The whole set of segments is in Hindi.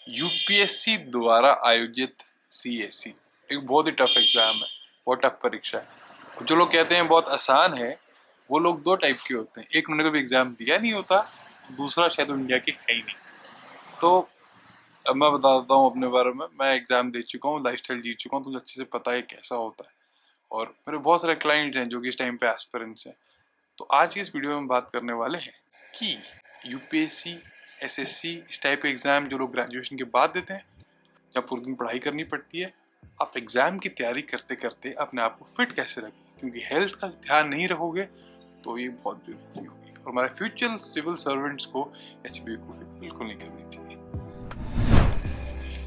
यूपीएससी द्वारा आयोजित सीएससी एक बहुत ही टफ एग्जाम है, बहुत टफ परीक्षा है। जो लोग कहते हैं बहुत आसान है, वो लोग दो टाइप के होते हैं। एक उन्होंने कभी एग्जाम दिया नहीं होता, दूसरा शायद इंडिया के है ही नहीं। तो अब मैं बता देता हूँ अपने बारे में। मैं एग्जाम दे चुका हूँ, लाइफस्टाइल जी चुका हूँ, तो मुझे अच्छे से पता है कैसा होता है। और मेरे बहुत सारे क्लाइंट्स हैं जो कि इस टाइम पे एस्पिरेंट्स हैं। तो आज की इस वीडियो में हम बात करने वाले हैं कि यूपीएससी, एसएससी इस टाइप के एग्जाम जो लोग ग्रेजुएशन के बाद देते हैं, जब पूरे दिन पढ़ाई करनी पड़ती है, आप एग्जाम की तैयारी करते करते अपने आप को फिट कैसे रखें, क्योंकि हेल्थ का ध्यान नहीं रखोगे तो ये बहुत बेवकूफ़ी होगी। और हमारे फ्यूचर सिविल सर्वेंट्स को ऐसी बेवकूफ़ी बिल्कुल नहीं करनी चाहिए।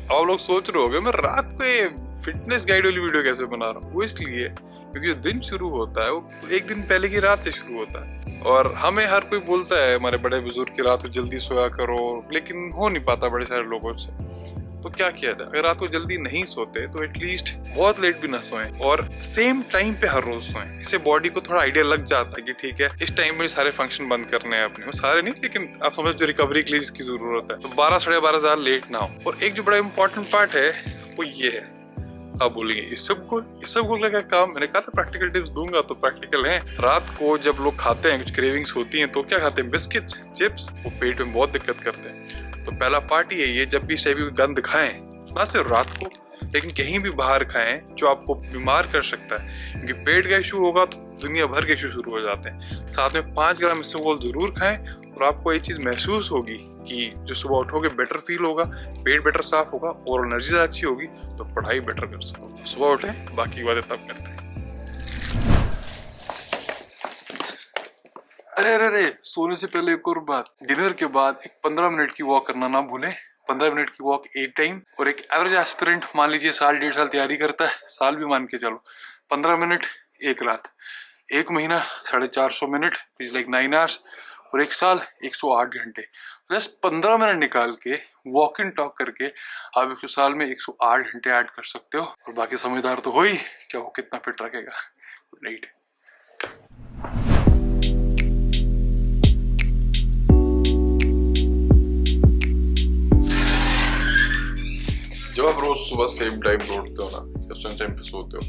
अब आप लोग सोच रहे होगे मैं रात को ये फिटनेस गाइड वाली वीडियो कैसे बना रहा हूँ। वो इसलिए क्योंकि जो दिन शुरू होता है वो एक दिन पहले की रात से शुरू होता है। और हमें हर कोई बोलता है, हमारे बड़े बुजुर्ग, की रात को जल्दी सोया करो, लेकिन हो नहीं पाता बड़े सारे लोगों से। तो क्या किया जाए, अगर रात को जल्दी नहीं सोते तो एटलीस्ट बहुत लेट भी ना सोएं और सेम टाइम पे हर रोज सोएं। इससे बॉडी को थोड़ा आइडिया लग जाता है कि ठीक है इस टाइम में सारे फंक्शन बंद करने हैं अपने। सारे नहीं, लेकिन आप समझ जो रिकवरी के लिए जिसकी जरूरत है, तो 12 साढ़े 12 ज्यादा लेट ना हो। और एक जो बड़ा इंपॉर्टेंट पार्ट है वो ये है, आप बोलेंगे इस सब को लगा काम। मैंने कहा था प्रैक्टिकल टिप्स दूंगा, तो प्रैक्टिकल है। रात को जब लोग खाते हैं, कुछ क्रेविंग्स होती हैं, तो क्या खाते हैं? Biscuits, chips. वो पेट में बहुत दिक्कत करते हैं। तो पहला पार्ट यही है, जब भी इस टाइप की गंद खाएं, ना सिर्फ रात को लेकिन कहीं भी बाहर खाएं जो आपको बीमार कर सकता है, क्योंकि पेट का इशू होगा तो दुनिया भर के इशू शुरू हो जाते हैं। साथ में 5 ग्राम इसबगोल जरूर खाएं और आपको ये चीज महसूस होगी कि जो सुबह उठोगे बेटर फील होगा, पेट बेटर साफ होगा और एनर्जी अच्छी होगी, तो पढ़ाई बेटर कर सकोगे। सुबह उठे, बाकी बातें तब करते हैं। अरे सोने से पहले एक और बात, डिनर के बाद एक 15 मिनट की वॉक करना ना भूलें। 15 मिनट की वॉक एक टाइम। और एक एवरेज एस्पिरेंट मान लीजिए साल 1.5 साल तैयारी करता है, साल भी मान के चलो, 15 मिनट एक रात, एक महीना 450 मिनट, लाइक 9 आवर्स, और एक साल 108 घंटे। जस्ट 15 मिनट निकाल के वॉक इन टॉक करके आप 100 साल में 108 घंटे ऐड कर सकते हो। और बाकी समझदार तो हो ही, क्या वो कितना फिट रखेगा। Good night. जब आप रोज सुबह सेम टाइम पे उठते हो ना, या सेम टाइम पे सोते हो,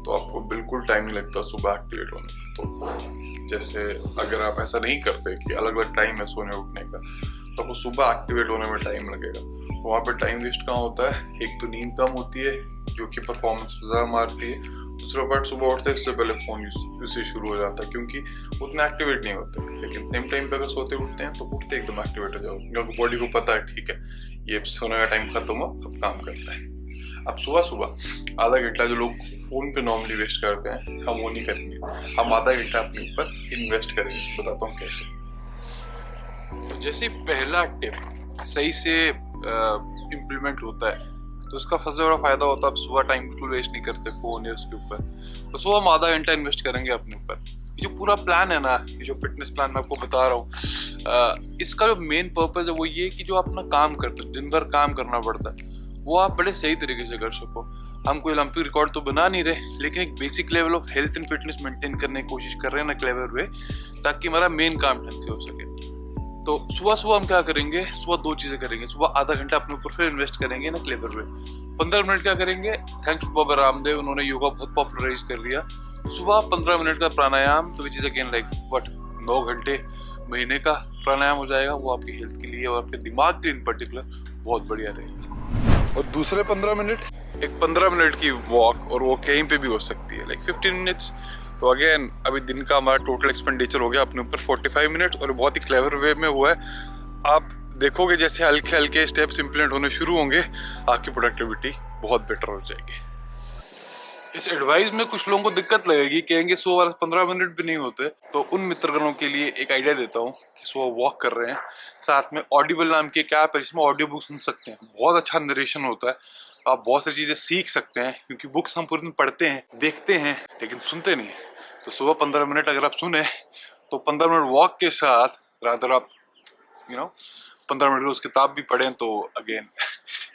तो आपको बिल्कुल टाइम नहीं लगता सुबह एक्टिवेट होने में। तो जैसे अगर आप ऐसा नहीं करते कि अलग अलग टाइम है सोने उठने का, तो आपको सुबह एक्टिवेट होने में टाइम लगेगा। वहाँ पे टाइम वेस्ट कहाँ होता है? एक तो नींद कम होती है जो कि परफॉर्मेंस ज़्यादा मारती है, दूसरा पार्ट सुबह उठते हैं इससे पहले फोन उससे शुरू हो जाता है, क्योंकि उतना एक्टिवेट नहीं होते। लेकिन सेम टाइम पे अगर सोते उठते हैं तो उठते एकदम एक्टिवेट हो जाओगे, क्योंकि बॉडी को पता है ठीक है ये सोने का टाइम खत्म हो, अब काम करता है। अब सुबह आधा घंटा जो लोग फोन पे नॉर्मली वेस्ट करते हैं, हम वो नहीं करेंगे। हम आधा घंटा अपने ऊपर इन्वेस्ट करेंगे। बताता हूँ कैसे। तो जैसे पहला टिप सही से इम्प्लीमेंट होता है तो उसका सबसे बड़ा फायदा होता है, आप सुबह टाइम बिल्कुल वेस्ट नहीं करते फोन या उसके ऊपर। तो सुबह हम आधा घंटा इन्वेस्ट करेंगे अपने ऊपर। ये जो पूरा प्लान है ना, ये जो फिटनेस प्लान मैं आपको बता रहा हूँ, इसका जो मेन पर्पस है वो ये कि जो आप अपना काम करते हो, दिन भर काम करना पड़ता है, वो आप बड़े सही तरीके से कर सको। हम कोई ओलंपिक रिकॉर्ड तो बना नहीं रहे, लेकिन एक basic level of health and fitness maintain करने की कोशिश कर रहे हैं ना क्लेवर वे, ताकि हमारा मेन काम ढंग से हो सके। तो सुबह हम क्या करेंगे? सुबह 2 चीजें करेंगे। सुबह आधा घंटा अपने ऊपर फिर इन्वेस्ट करेंगे ना क्लेवर वे। 15 मिनट क्या करेंगे? थैंक्स टू बाबा रामदेव, उन्होंने योगा बहुत पॉपुलराइज कर दिया। सुबह 15 मिनट का प्राणायाम, तो विच इज अगेन लाइक 9 घंटे महीने का प्राणायाम हो जाएगा। वो आपकी हेल्थ के लिए और आपके दिमाग के लिए इन पर्टिकुलर बहुत बढ़िया रहेगा। और दूसरे 15 मिनट, एक 15 मिनट की वॉक, और वो कहीं पे भी हो सकती है, लाइक 15 मिनट्स। तो अगेन अभी दिन का हमारा टोटल एक्सपेंडिचर हो गया अपने ऊपर 45 मिनट, और बहुत ही क्लेवर वे में हुआ है। आप देखोगे जैसे हल्के हल्के स्टेप्स इम्प्लीमेंट होने शुरू होंगे, आपकी प्रोडक्टिविटी बहुत बेटर हो जाएगी। इस एडवाइस में कुछ लोगों को दिक्कत लगेगी, कहेंगे 15 मिनट भी नहीं होते। तो उन मित्रगणों के लिए एक आइडिया देता हूँ कि सुबह वॉक कर रहे हैं, साथ में ऑडिबल नाम की एक ऐप है जिसमें ऑडियो बुक सुन सकते हैं। बहुत अच्छा नरेशन होता है, आप बहुत सारी चीजें सीख सकते हैं, क्योंकि बुक्स हम पूरे दिन पढ़ते हैं, देखते हैं, लेकिन सुनते नहीं है। तो सुबह 15 मिनट अगर आप सुने, तो 15 मिनट वॉक के साथ रादर आप 15 मिनट रोज किताब भी पढ़ें, तो अगेन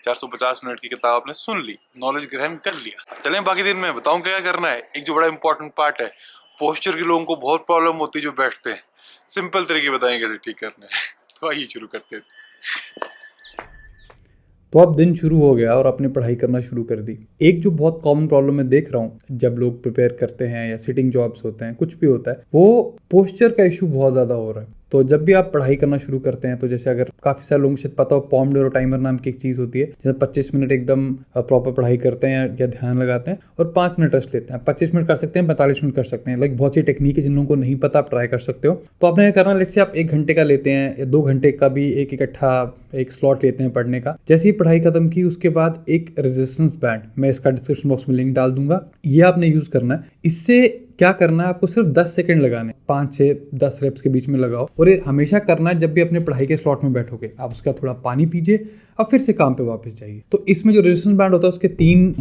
450 मिनट की किताब आपने सुन ली, नॉलेज ग्रहण कर लिया। अब चलें बाकी दिन में बताऊं क्या करना है। एक जो बड़ा इंपॉर्टेंट पार्ट है, पोस्चर के लोगों को बहुत प्रॉब्लम होती है जो बैठते हैं। सिंपल तरीके बताएंगे कैसे ठीक करना है। तो आइए शुरू करते हैं। तो अब दिन शुरू हो गया और आपने पढ़ाई करना शुरू कर दी। एक जो बहुत कॉमन प्रॉब्लम मैं देख रहा हूँ जब लोग प्रिपेयर करते हैं या सिटिंग जॉब्स होते हैं, कुछ भी होता है, वो पोस्चर का इशू बहुत ज़्यादा हो रहा है। तो जब भी आप पढ़ाई करना शुरू करते हैं, तो जैसे अगर काफ़ी सारे लोगों को शायद पता हो, पोमोडोरो टाइमर नाम की एक चीज़ होती है, जैसे 25 मिनट एकदम प्रॉपर पढ़ाई करते हैं या ध्यान लगाते हैं और 5 मिनट रेस्ट लेते हैं। 25 मिनट कर सकते हैं, 45 मिनट कर सकते हैं। लाइक बहुत सी टेक्निक है जिन लोगों को नहीं पता, आप ट्राई कर सकते हो। तो आपने करना, लेट से आप 1 घंटे का लेते हैं या 2 घंटे का भी एक इकट्ठा एक स्लॉट लेते हैं पढ़ने का। जैसे ही पढ़ाई खत्म की उसके बाद एक रेजिस्टेंस बैंड, मैं इसका डिस्क्रिप्शन बॉक्स में लिंक डाल दूंगा, ये आपने यूज करना है। इससे क्या करना है, आपको सिर्फ 10 सेकंड लगाने, 5 से 10 रेप्स के बीच में लगाओ और ये हमेशा करना है। जब भी अपने पढ़ाई के स्लॉट में बैठोगे, आप उसका थोड़ा पानी पीजिए, अब फिर से काम पे वापस जाइए। तो इसमें जो रेजिस्टेंस बैंड होता है उसके 3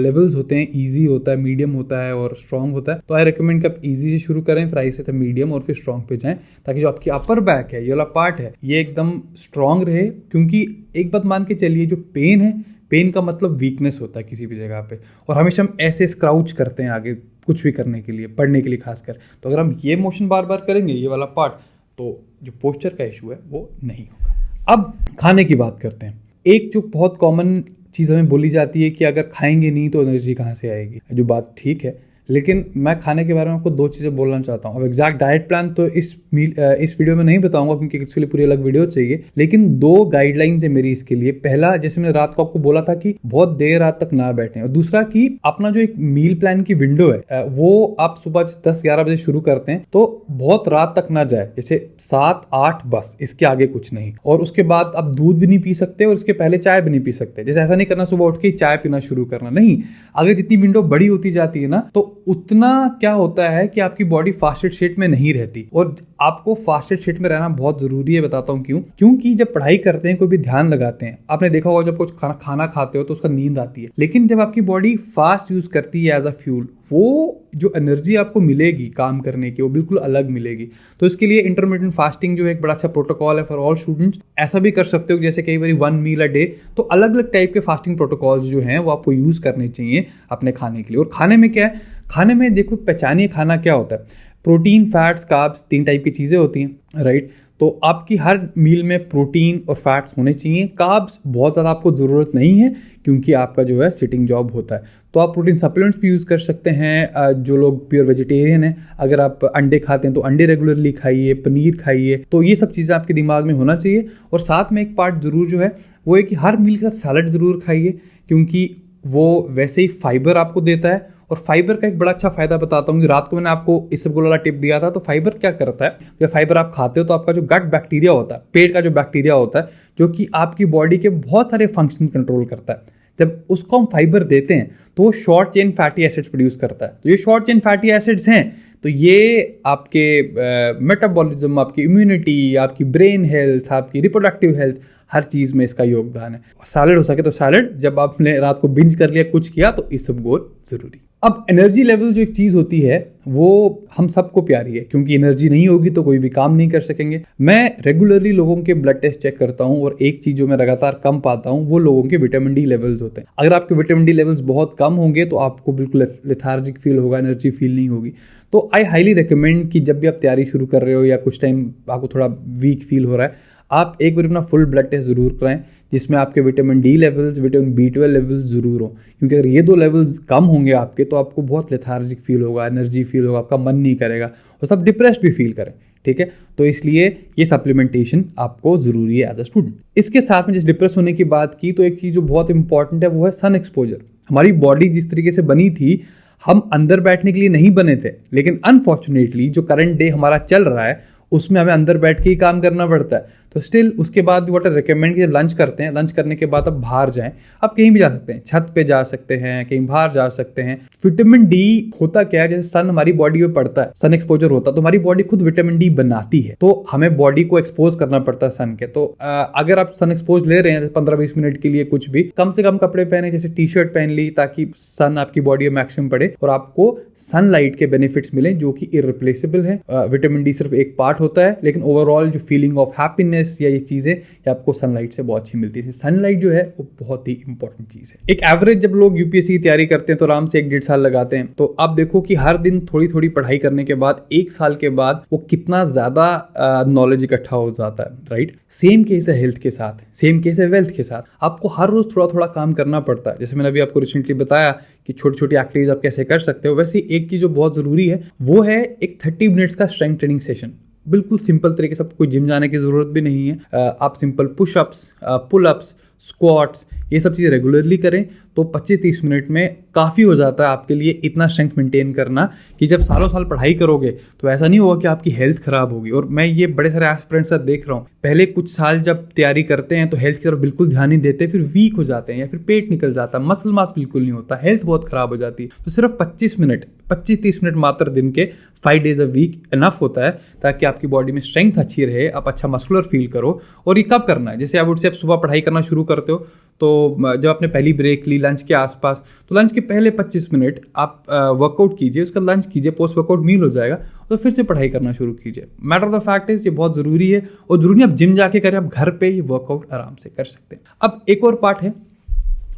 लेवल्स होते हैं, इजी होता है, मीडियम होता है और स्ट्रॉन्ग होता है। तो आई रिकमेंड कि आप इजी से शुरू करें, फिर ऐसे से मीडियम और फिर स्ट्रॉन्ग पे जाएं, ताकि जो आपकी अपर बैक है, ये वाला पार्ट है, ये एकदम स्ट्रॉन्ग रहे। क्योंकि एक बात मान के चलिए, जो पेन है, पेन का मतलब वीकनेस होता है किसी भी जगह पे, और हमेशा हम ऐसे स्क्राउच करते हैं आगे कुछ भी करने के लिए, पढ़ने के लिए खासकर। तो अगर हम ये मोशन बार बार करेंगे, ये वाला पार्ट, तो जो पोस्चर का इशू है वो नहीं होगा। अब खाने की बात करते हैं। एक जो बहुत कॉमन चीज़ हमें बोली जाती है कि अगर खाएंगे नहीं तो एनर्जी कहाँ से आएगी, जो बात ठीक है, लेकिन मैं खाने के बारे में आपको 2 चीज़ें बोलना चाहता हूँ। अब एग्जैक्ट डाइट प्लान तो इस वीडियो में नहीं बताऊंगा, क्योंकि एक्चुअली पूरी अलग वीडियो चाहिए, लेकिन 2 गाइडलाइंस है मेरी इसके लिए। पहला, जैसे मैंने रात को आपको बोला था कि बहुत देर रात तक ना बैठें, और दूसरा कि अपना जो एक मील प्लान की विंडो है वो आप सुबह 10-11 बजे शुरू करते हैं, तो बहुत रात तक ना जाए, जैसे 7-8 बस, इसके आगे कुछ नहीं। और उसके बाद आप दूध भी नहीं पी सकते और इसके पहले चाय भी नहीं पी सकते। जैसे ऐसा नहीं करना सुबह उठ के चाय पीना शुरू करना, नहीं। अगर जितनी विंडो बड़ी होती जाती है ना, तो उतना क्या होता है कि आपकी बॉडी फास्टेड स्टेट में नहीं रहती, और आपको फास्टेड स्टेट में रहना बहुत जरूरी है। बताता हूँ क्यों। क्योंकि जब पढ़ाई करते हैं, कोई भी ध्यान लगाते हैं, आपने देखा होगा जब कुछ खाना खाते हो तो उसका नींद आती है, लेकिन जब आपकी बॉडी फास्ट यूज करती है एज अ फ्यूल, वो जो एनर्जी आपको मिलेगी काम करने की, वो बिल्कुल अलग मिलेगी। तो इसके लिए इंटरमिटेंट फास्टिंग जो है एक बड़ा अच्छा प्रोटोकॉल है फॉर ऑल स्टूडेंट्स। ऐसा भी कर सकते हो जैसे कई बार 1 मील अ डे, तो अलग अलग टाइप के फास्टिंग प्रोटोकॉल्स जो हैं वो आपको यूज करने चाहिए अपने खाने के लिए। और खाने में क्या है, खाने में देखो, पहचानिए खाना क्या होता है। प्रोटीन, फैट्स, कार्ब्स, 3 टाइप की चीज़ें होती हैं, राइट। तो आपकी हर मील में प्रोटीन और फैट्स होने चाहिए। कार्ब्स बहुत ज़्यादा आपको ज़रूरत नहीं है, क्योंकि आपका जो है सिटिंग जॉब होता है। तो आप प्रोटीन सप्लीमेंट्स भी यूज़ कर सकते हैं। जो लोग प्योर वेजिटेरियन हैं, अगर आप अंडे खाते हैं तो अंडे रेगुलरली खाइए, पनीर खाइए। तो ये सब चीज़ें आपके दिमाग में होना चाहिए। और साथ में एक पार्ट ज़रूर जो है वो है कि हर मील का सैलड ज़रूर खाइए, क्योंकि वो वैसे ही फाइबर आपको देता है। और फाइबर का एक बड़ा अच्छा फायदा बताता हूँ कि रात को मैंने आपको इसबगोल वाला टिप दिया था। तो फाइबर क्या करता है, जब फाइबर आप खाते हो तो आपका जो गट बैक्टीरिया होता है, पेट का जो बैक्टीरिया होता है, जो कि आपकी बॉडी के बहुत सारे फंक्शंस कंट्रोल करता है, जब उसको हम फाइबर देते हैं तो वो short chain fatty acids produce करता है। तो ये शॉर्ट चेन फैटी एसिड्स हैं, तो ये आपके मेटाबॉलिज्म, आपकी इम्यूनिटी, आपकी ब्रेन हेल्थ, आपकी रिप्रोडक्टिव हेल्थ, हर चीज़ में इसका योगदान है। सैलड हो सके तो सैलड, जब आपने रात को बिंज कर लिया, कुछ किया, तो इसबगोल जरूरी। अब एनर्जी लेवल जो एक चीज़ होती है वो हम सबको प्यारी है, क्योंकि एनर्जी नहीं होगी तो कोई भी काम नहीं कर सकेंगे। मैं रेगुलरली लोगों के ब्लड टेस्ट चेक करता हूँ, और एक चीज़ जो मैं लगातार कम पाता हूँ वो लोगों के विटामिन डी लेवल्स होते हैं। अगर आपके विटामिन डी लेवल्स बहुत कम होंगे तो आपको बिल्कुल लेथार्जिक फील होगा, एनर्जी फील नहीं होगी। तो आई हाईली रिकमेंड कि जब भी आप तैयारी शुरू कर रहे हो या कुछ टाइम आपको थोड़ा वीक फील हो रहा है, आप एक बार अपना फुल ब्लड टेस्ट ज़रूर कराएं, जिसमें आपके vitamin D levels, vitamin B12 levels ज़रूर हो। क्योंकि अगर ये 2 लेवल्स कम होंगे आपके, तो आपको बहुत लेथार्जिक फील होगा, एनर्जी फील होगा, आपका मन नहीं करेगा, और सब डिप्रेस्ड भी फील करें, ठीक है। तो इसलिए ये सप्लीमेंटेशन आपको ज़रूरी है एज अ स्टूडेंट। इसके साथ में जिस डिप्रेस होने की बात की, तो एक चीज़ जो बहुत इंपॉर्टेंट है वो है सन एक्सपोजर। हमारी बॉडी जिस तरीके से बनी थी, हम अंदर बैठने के लिए नहीं बने थे, लेकिन अनफॉर्चुनेटली जो करंट डे हमारा चल रहा है उसमें हमें अंदर बैठ के ही काम करना पड़ता है। तो स्टिल उसके बाद भी व्हाट आई रिकमेंड कि लंच करते हैं, लंच करने के बाद आप बाहर जाएं। आप कहीं भी जा सकते हैं, छत पे जा सकते हैं, कहीं बाहर जा सकते हैं। विटामिन डी होता क्या है, जैसे सन हमारी बॉडी में पड़ता है, सन एक्सपोजर होता है, तो हमारी बॉडी खुद विटामिन डी बनाती है, तो हमें बॉडी को एक्सपोज करना पड़ता है सन के। तो अगर आप सन एक्सपोज ले रहे हैं 15-20 मिनट के लिए, कुछ भी कम से कम कपड़े पहने, जैसे टी शर्ट पहन ली, ताकि सन आपकी बॉडी में मैक्सिमम पड़े और आपको सनलाइट के बेनिफिट्स मिले, जो कि इररिप्लेसेबल है। विटामिन डी सिर्फ एक पार्ट होता है, लेकिन ओवरऑल जो फीलिंग ऑफ हैप्पीनेस, फिटनेस या ये चीज़ें ये आपको सनलाइट से बहुत अच्छी मिलती है। सनलाइट जो है वो बहुत ही इंपॉर्टेंट चीज़ है। एक एवरेज जब लोग यूपीएससी की तैयारी करते हैं तो आराम से 1-1.5 साल लगाते हैं। तो आप देखो कि हर दिन थोड़ी थोड़ी पढ़ाई करने के बाद 1 साल के बाद वो कितना ज़्यादा नॉलेज इकट्ठा हो जाता है, राइट। सेम केस है हेल्थ के साथ, सेम केस है वेल्थ के साथ। आपको हर रोज थोड़ा थोड़ा काम करना पड़ता है। जैसे मैंने अभी आपको रिसेंटली बताया कि छोटी छोटी एक्टिविटीज आप कैसे कर सकते हो, वैसे एक चीज जो बहुत जरूरी है वो है एक 30 मिनट्स का स्ट्रेंथ ट्रेनिंग सेशन। बिल्कुल सिंपल तरीके से, कोई जिम जाने की जरूरत भी नहीं है। आप simple pushups, pull ups, squats, ये सब चीज़ें रेगुलरली करें तो 25-30 मिनट में काफ़ी हो जाता है आपके लिए इतना स्ट्रेंथ मेंटेन करना कि जब सालों साल पढ़ाई करोगे तो ऐसा नहीं होगा कि आपकी हेल्थ खराब होगी। और मैं ये बड़े सारे एस्पिरेंट्स साथ देख रहा हूँ, पहले कुछ साल जब तैयारी करते हैं तो हेल्थ की तरफ बिल्कुल ध्यान नहीं देते, फिर वीक हो जाते हैं या फिर पेट निकल जाता है, मसल मास बिल्कुल नहीं होता, हेल्थ बहुत खराब हो जाती है। तो सिर्फ 25-30 मिनट मात्र दिन के 5 डेज अ वीक इनफ होता है ताकि आपकी बॉडी में स्ट्रेंथ अच्छी रहे, आप अच्छा मस्कुलर फील करो। और ये कब करना है, जैसे आप सुबह पढ़ाई करना शुरू करते हो तो जब आपने पहली ब्रेक ली लंच के आसपास, तो लंच के पहले 25 मिनट आप वर्कआउट कीजिए, उसका लंच कीजिए, पोस्ट वर्कआउट मील हो जाएगा, तो फिर से पढ़ाई करना शुरू कीजिए। Matter of the fact is ये बहुत ज़रूरी है और जरूरी नहीं आप जिम जाके करें, आप घर पे ये वर्कआउट आराम से कर सकते हैं। अब एक और पार्ट है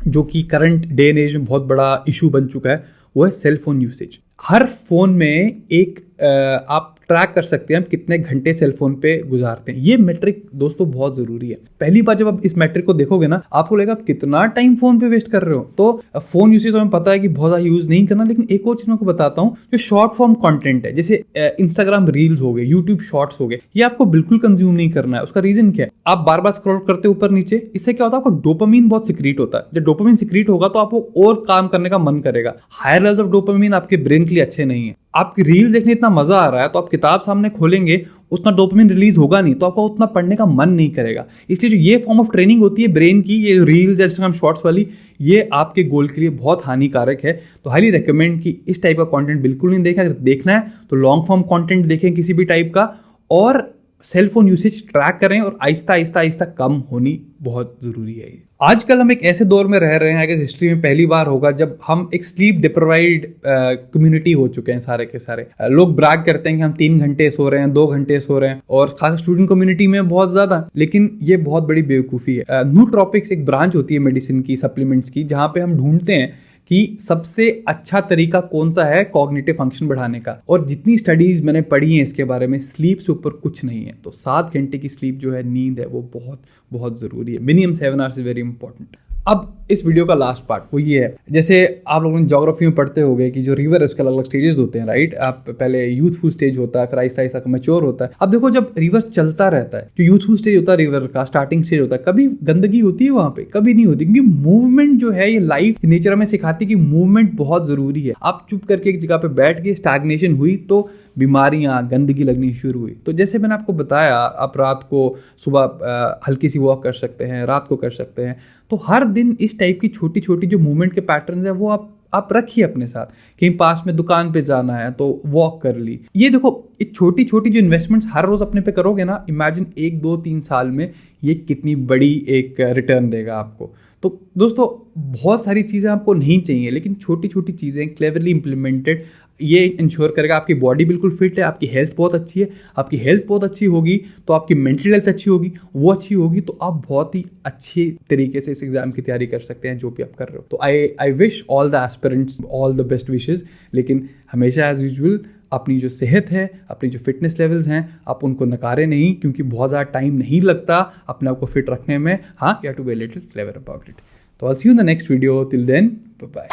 जो कि करंट डे एंड एज में बहुत बड़ा इशू बन चुका है, वो है सेल फोन यूसेज। हर फोन में एक आप ट्रैक कर सकते हैं आप कितने घंटे सेल फोन पे गुजारते हैं। ये मैट्रिक दोस्तों बहुत जरूरी है। पहली बार जब आप इस मैट्रिक को देखोगे ना, आपको लगेगा आप कितना टाइम फोन पे वेस्ट कर रहे हो। तो फोन यूसेज तो हमें पता है कि बहुत ज्यादा यूज नहीं करना, लेकिन एक और चीज मैं आपको बताता हूँ, जो शॉर्ट फॉर्म कंटेंट है, जैसे इंस्टाग्राम रील्स हो गए, यूट्यूब शॉर्ट्स हो गए, ये आपको बिल्कुल कंज्यूम नहीं करना है। उसका रीजन क्या है, आप बार बार स्क्रॉल करते ऊपर नीचे, इससे क्या होता है, आपको डोपामीन बहुत सिक्रीट होता है। जब डोपामीन सिक्रीट होगा तो आपको और काम करने का मन करेगा। हायर लेवल ऑफ डोपामीन आपके ब्रेन के लिए अच्छे नहीं है। आपकी रील देखने इतना मजा आ रहा है तो आप किताब सामने खोलेंगे, उतना डोपामिन रिलीज होगा नहीं, तो आपको उतना पढ़ने का मन नहीं करेगा। इसलिए जो ये फॉर्म ऑफ ट्रेनिंग होती है ब्रेन की, ये रील्स इंस्टाग्राम शॉर्ट्स वाली, ये आपके गोल के लिए बहुत हानिकारक है। तो हाईली रेकमेंड कि इस टाइप का कंटेंट बिल्कुल नहीं देखें। अगर देखना है तो लॉन्ग फॉर्म कंटेंट देखें किसी भी टाइप का, और सेल फोन यूसेज ट्रैक करें, और आहिस्ता आहिस्ता आहिस्ता कम होनी बहुत जरूरी है। आजकल हम एक ऐसे दौर में रह रहे हैं, अगर हिस्ट्री में पहली बार होगा, जब हम एक स्लीप डिप्राइव्ड कम्युनिटी हो चुके हैं सारे के सारे। लोग ब्रैग करते हैं कि हम 3 घंटे सो रहे हैं, 2 घंटे सो रहे हैं, और खास स्टूडेंट कम्युनिटी में बहुत ज्यादा, लेकिन ये बहुत बड़ी बेवकूफ़ी है। नूट्रॉपिक्स एक ब्रांच होती है मेडिसिन की, सप्लीमेंट्स की, जहाँ पे हम ढूंढते हैं कि सबसे अच्छा तरीका कौन सा है कॉग्निटिव फंक्शन बढ़ाने का। और जितनी स्टडीज मैंने पढ़ी हैं इसके बारे में, स्लीप से ऊपर कुछ नहीं है। तो 7 घंटे की स्लीप जो है, नींद है, वो बहुत बहुत जरूरी है। Minimum 7 hours is very important. अब इस वीडियो का लास्ट पार्ट वो ये है, जैसे आप लोगों ने ज्योग्राफी में पढ़ते होंगे कि जो रिवर है उसके अलग अलग स्टेजेस होते हैं, राइट। आप पहले यूथफुल स्टेज होता है, फिर आहिस्ता आहिस्ता मैच्योर होता है। अब देखो, जब रिवर चलता रहता है, जो यूथफुल स्टेज होता है रिवर का, स्टार्टिंग स्टेज होता है, कभी गंदगी होती है वहां पे? कभी नहीं होती, क्योंकि मूवमेंट जो है, ये लाइफ नेचर हमें सिखाती है कि मूवमेंट बहुत जरूरी है। आप चुप करके एक जगह पे बैठ के स्टैग्नेशन हुई तो बीमारियां, गंदगी लगनी शुरू हुई। तो जैसे मैंने आपको बताया, आप रात को, सुबह हल्की सी वॉक कर सकते हैं, रात को कर सकते हैं। तो हर दिन इस टाइप की छोटी छोटी जो मूवमेंट के पैटर्न्स है वो आप रखिए अपने साथ। कहीं पास में दुकान पे जाना है तो वॉक कर ली। ये देखो, ये छोटी छोटी जो इन्वेस्टमेंट्स हर रोज अपने पे करोगे ना, इमेजिन 1, 2, 3 साल में ये कितनी बड़ी एक रिटर्न देगा आपको। तो दोस्तों, बहुत सारी चीज़ें आपको नहीं चाहिए, लेकिन छोटी छोटी चीज़ें क्लेवरली इंप्लीमेंटेड ये इंश्योर करेगा आपकी बॉडी बिल्कुल फिट है, आपकी हेल्थ बहुत अच्छी है। आपकी हेल्थ बहुत अच्छी होगी तो आपकी मेंटल हेल्थ अच्छी होगी, वो अच्छी होगी तो आप बहुत ही अच्छी तरीके से इस एग्जाम की तैयारी कर सकते हैं जो भी आप कर रहे हो। तो I wish all the aspirants all the best wishes, लेकिन हमेशा एज यूजुअल अपनी जो सेहत है, अपनी जो फिटनेस लेवल्स हैं, आप उनको नकारे नहीं, क्योंकि बहुत ज़्यादा टाइम नहीं लगता अपने आप को फिट रखने में। हाँ, you have to be a little clever about it. तो I will see you in the next video. Till then, bye bye.